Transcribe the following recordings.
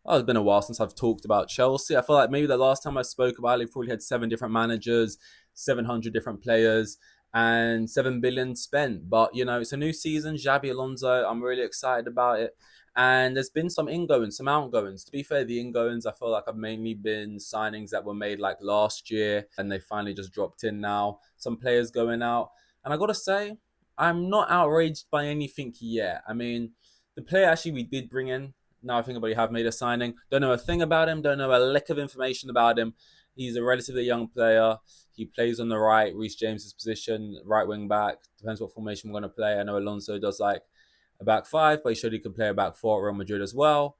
Oh, it's been a while since I've talked about Chelsea. I feel like maybe the last time I spoke about it, we probably had 7 different managers, 700 different players, and 7 billion spent. But it's a new season. Xabi Alonso, I'm really excited about it. And there's been some ingoings, some outgoings. To be fair, the ingoings I feel like have mainly been signings that were made like last year, and they finally just dropped in now. Some players going out, and I gotta say, I'm not outraged by anything yet. I mean, the player actually we did bring in, now I think about it, have made a signing. Don't know a thing about him. Don't know a lick of information about him. He's a relatively young player. He plays on the right, Reece James's position, right wing back. Depends what formation we're going to play. I know Alonso does like a back five, but he showed he could play a back four at Real Madrid as well.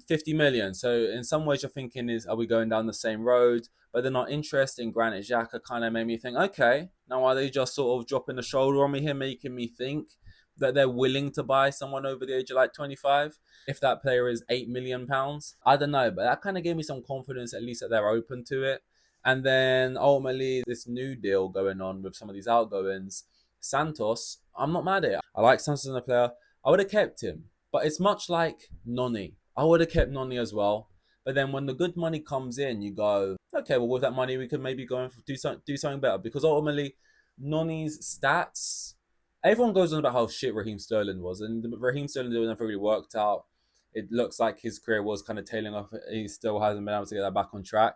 50 million. So in some ways you're thinking are we going down the same road? But they're not interested in Granit Xhaka kind of made me think, okay, now are they just sort of dropping the shoulder on me here, making me think that they're willing to buy someone over the age of like 25? If that player is £8 million, I don't know, but that kind of gave me some confidence at least that they're open to it. And then ultimately, this new deal going on with some of these outgoings, Santos, I'm not mad at it. I like Santos as a player. I would have kept him, but it's much like Noni. I would have kept Noni as well. But then when the good money comes in, you go, okay, well with that money we could maybe go and do something better, because ultimately Noni's stats. Everyone goes on about how shit Raheem Sterling was, and Raheem Sterling never really worked out. It looks like his career was kind of tailing off. He still hasn't been able to get that back on track.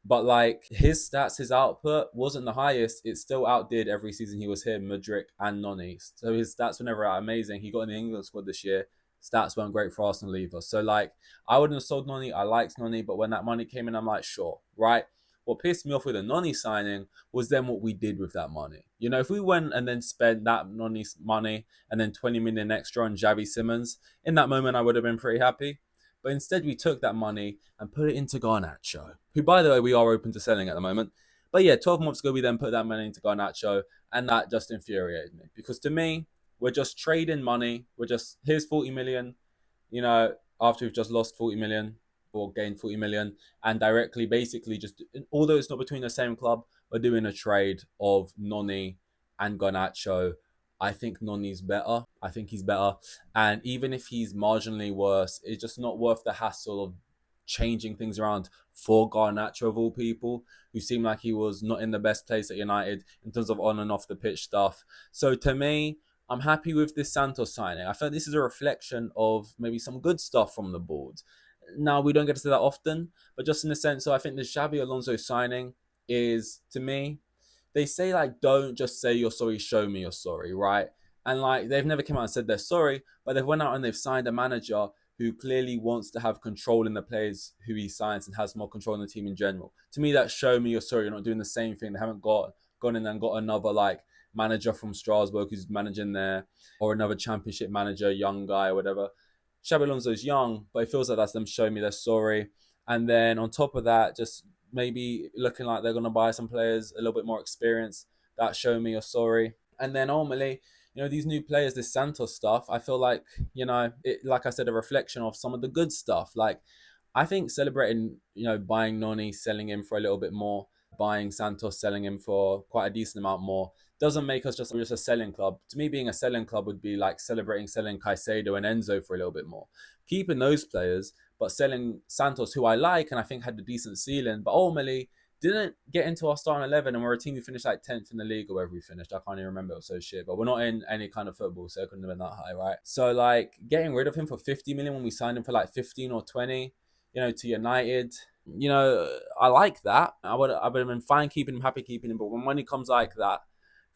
But like his stats, his output wasn't the highest. It still outdid every season he was here, Mudryk and Noni. So his stats were never amazing. He got in the England squad this year. Stats weren't great for Arsenal either. So like I wouldn't have sold Noni. I liked Noni, but when that money came in, I'm like, sure, right. What pissed me off with the Noni signing was then what we did with that money. If we went and then spent that Noni money and then 20 million extra on Javi Simmons, in that moment I would have been pretty happy. But instead, we took that money and put it into Garnacho, who, by the way, we are open to selling at the moment. But yeah, 12 months ago, we then put that money into Garnacho, and that just infuriated me. Because to me, we're just trading money. We're just, here's 40 million, after we've just lost 40 million or gained 40 million, and directly, basically, just, although it's not between the same club, we're doing a trade of Noni and Garnacho. I think Noni's better. I think he's better. And even if he's marginally worse, it's just not worth the hassle of changing things around for Garnacho of all people, who seemed like he was not in the best place at United in terms of on and off the pitch stuff. So to me, I'm happy with this Santos signing. I feel this is a reflection of maybe some good stuff from the board. Now, we don't get to see that often, but just in the sense, so I think the Xabi Alonso signing is, to me, they say like don't just say you're sorry, show me you're sorry, right? And like they've never come out and said they're sorry, but they've went out and they've signed a manager who clearly wants to have control in the players who he signs and has more control in the team in general. To me, that show me you're sorry. You're not doing the same thing. They haven't gone in and got another like manager from Strasbourg who's managing there, or another championship manager, young guy or whatever. Xabi Alonso's young, but it feels like that's them showing me they're sorry. And then on top of that, just maybe looking like they're going to buy some players a little bit more experienced that show me you're sorry. And then ultimately, these new players, this Santos stuff, I feel like, like I said, a reflection of some of the good stuff. Like, I think celebrating, buying Noni, selling him for a little bit more, buying Santos, selling him for quite a decent amount more, doesn't make us just a selling club. To me, being a selling club would be like celebrating selling Caicedo and Enzo for a little bit more. Keeping those players, but selling Santos, who I like and I think had a decent ceiling, but ultimately didn't get into our starting 11, and we're a team who finished like 10th in the league or wherever we finished. I can't even remember. It was so shit. But we're not in any kind of football, so it couldn't have been that high, right? So, like, getting rid of him for 50 million when we signed him for like 15 or 20, to United, I like that. I would have been fine keeping him, happy keeping him. But when money comes like that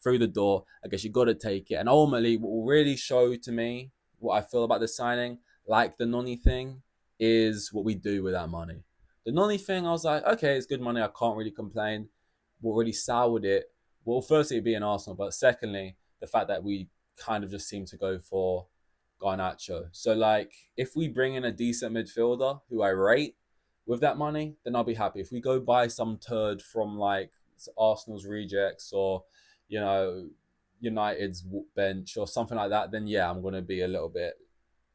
through the door, I guess you got to take it. And ultimately, what will really show to me what I feel about this signing, like the Noni thing, is what we do with that money. The Noni thing, I was like, okay, it's good money. I can't really complain. What really soured it, well, firstly, it'd be in Arsenal, but secondly, the fact that we kind of just seem to go for Garnacho. So, like, if we bring in a decent midfielder who I rate with that money, then I'll be happy. If we go buy some turd from, like, Arsenal's rejects or, you know, United's bench or something like that, then yeah, I'm going to be a little bit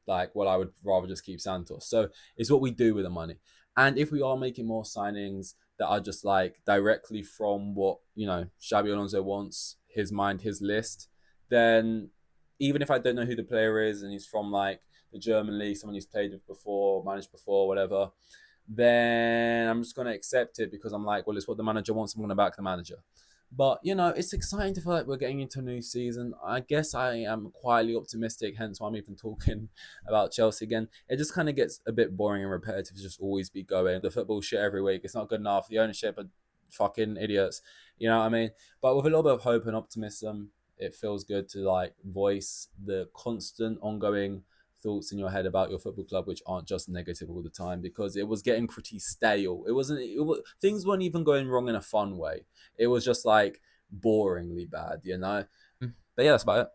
like, well, I would rather just keep Santos. So it's what we do with the money. And if we are making more signings that are just like directly from what, Xabi Alonso wants, his mind, his list, then even if I don't know who the player is and he's from like the German league, someone who's played with before, managed before, whatever, then I'm just going to accept it because I'm like, well, it's what the manager wants. I'm going to back the manager. But it's exciting to feel like we're getting into a new season. I guess I am quietly optimistic, hence why I'm even talking about Chelsea again. It just kind of gets a bit boring and repetitive to just always be going the football shit every week. It's not good enough. The ownership are fucking idiots. You know what I mean? But with a little bit of hope and optimism, it feels good to like voice the constant ongoing thoughts in your head about your football club, which aren't just negative all the time, because it was getting pretty stale. Things weren't even going wrong in a fun way. It was just like boringly bad. But yeah, that's about it.